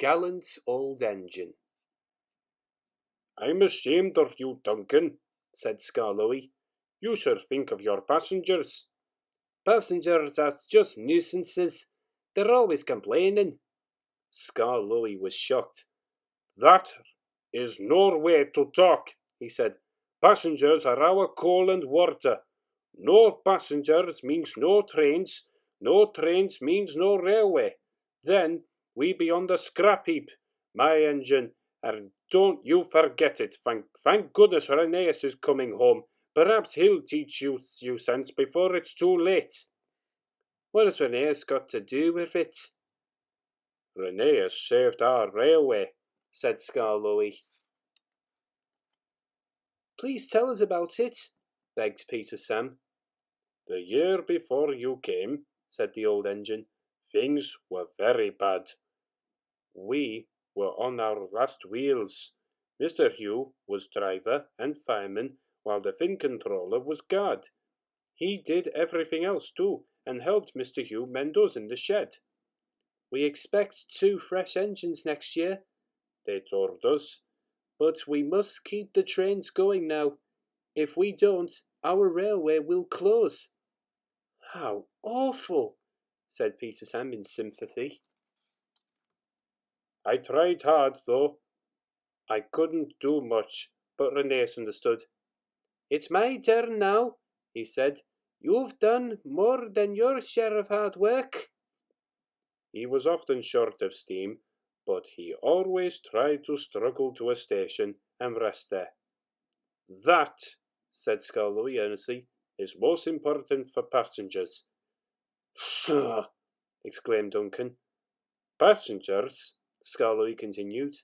Gallant Old Engine. "I'm ashamed of you, Duncan," said Skarloey. "You should think of your passengers." "Passengers are just nuisances. They're always complaining." Skarloey was shocked. "That is no way to talk," he said. "Passengers are our coal and water. No passengers means no trains. No trains means no railway. Then we be on the scrap heap, my engine, and don't you forget it. Thank goodness Rheneas is coming home. Perhaps he'll teach you sense before it's too late." "What has Rheneas got to do with it?" "Rheneas saved our railway," said Skarloey. "Please tell us about it," begged Peter Sam. "The year before you came," said the old engine, "things were very bad. We were on our last wheels. Mr. Hugh was driver and fireman, while the fin controller was guard. He did everything else too, and helped Mr. Hugh mend us in the shed. "We expect 2 fresh engines next year," they told us. "but we must keep the trains going now. If we don't, our railway will close." "How awful," said Peter Sam in sympathy. "I tried hard, though. I couldn't do much, but Rheneas understood. "It's my turn now," he said. "You've done more than your share of hard work." He was often short of steam, but he always tried to struggle to a station and rest there. "That," said Skarloey earnestly, "is most important for passengers." "Pshaw!" exclaimed Duncan. "Passengers," Skarloey continued,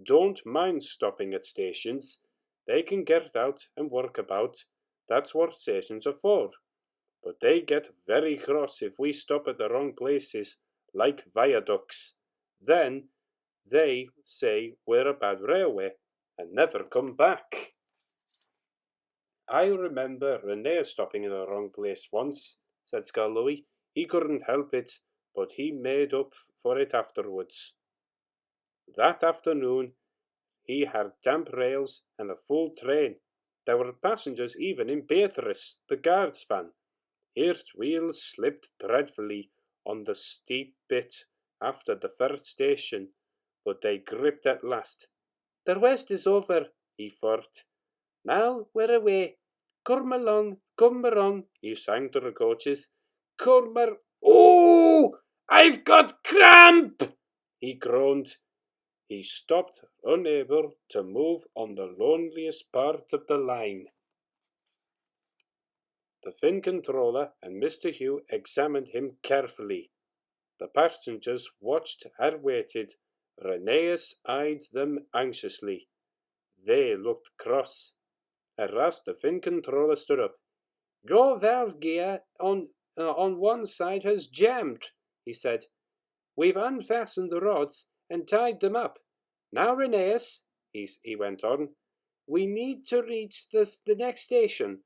"don't mind stopping at stations. They can get out and work about. That's what stations are for. But they get very cross if we stop at the wrong places, like viaducts. Then they say we're a bad railway and never come back." "I remember Rheneas stopping in the wrong place once," said Skarloey. "He couldn't help it, but he made up for it afterwards. That afternoon he had damp rails and a full train. There were passengers even in Beatrice, the guard's van. Her wheels slipped dreadfully on the steep bit after the first station, but they gripped at last. 'The worst is over,' he thought. 'Now we're away. Come along, he sang to the coaches. "Oh, I've got cramp!" he groaned. He stopped, unable to move on the loneliest part of the line. The fin controller and Mr. Hugh examined him carefully. The passengers watched and waited. Rheneas eyed them anxiously. They looked cross. At last the fin controller stood up. "Your valve gear on one side has jammed," he said. "We've unfastened the rods and tied them up. Now, Rheneas," he went on, "we need to reach the next station.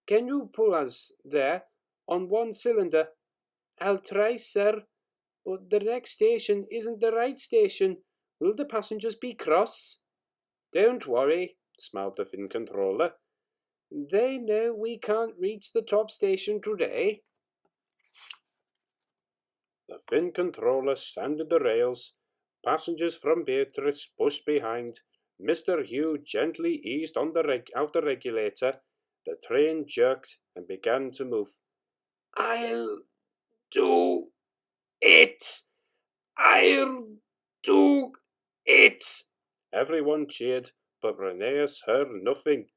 Can you pull us there on one cylinder?" "I'll try, sir, but the next station isn't the right station. Will the passengers be cross?" "Don't worry," smiled the fin controller. "They know we can't reach the top station today." The fin controller sanded the rails. Passengers from Beatrice pushed behind. Mr. Hugh gently eased on out the regulator. The train jerked and began to move. "I'll do it! I'll do it!" Everyone cheered, but Rheneas heard nothing.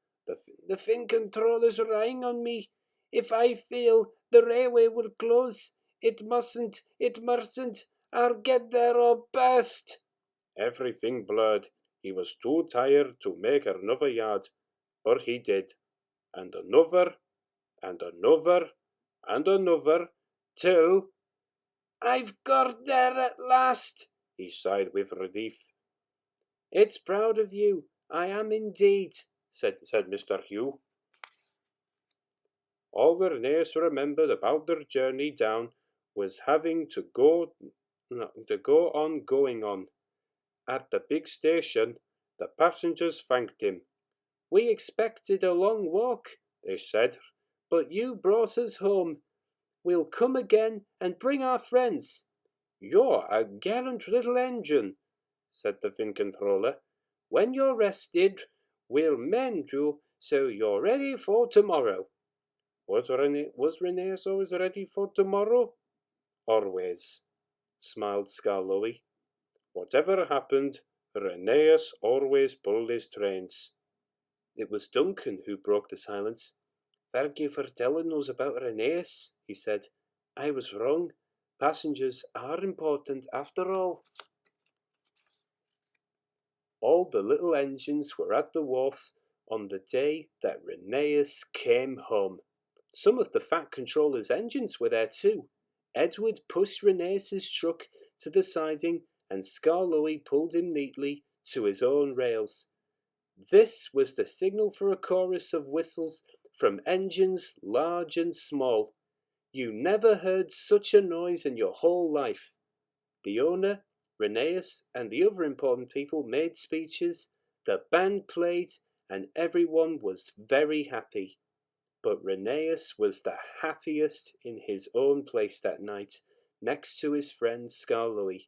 The fin controller's relying on me. If I fail, the railway will close. It mustn't. I'll get there or burst." Everything blurred. He was too tired to make another yard, but he did, and another, and another, and another, till... "I've got there at last," he sighed with relief. "It's proud of you, I am indeed," said Mr. Hugh. All Rheneas remembered about their journey down was having to go on going on. At the big station, the passengers thanked him. "We expected a long walk," they said, "but you brought us home. We'll come again and bring our friends." "You're a gallant little engine," said the Fin controller. "When you're rested, we'll mend you so you're ready for tomorrow." Was Rheneas always ready for tomorrow? "Always," smiled Skarloey. Whatever happened, Rheneas always pulled his trains. It was Duncan who broke the silence. "Thank you for telling us about Rheneas," he said. "I was wrong. Passengers are important after all." All the little engines were at the wharf on the day that Rheneas came home. Some of the Fat Controller's engines were there too. Edward pushed Rheneas's truck to the siding, and Skarloey pulled him neatly to his own rails. This was the signal for a chorus of whistles from engines large and small. You never heard such a noise in your whole life. The owner, Rheneas, and the other important people made speeches, the band played, and everyone was very happy. But Rheneas was the happiest in his own place that night, next to his friend Skarloey.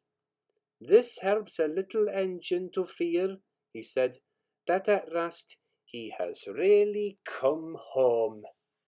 "This helps a little engine to feel," he said, "that at last he has really come home."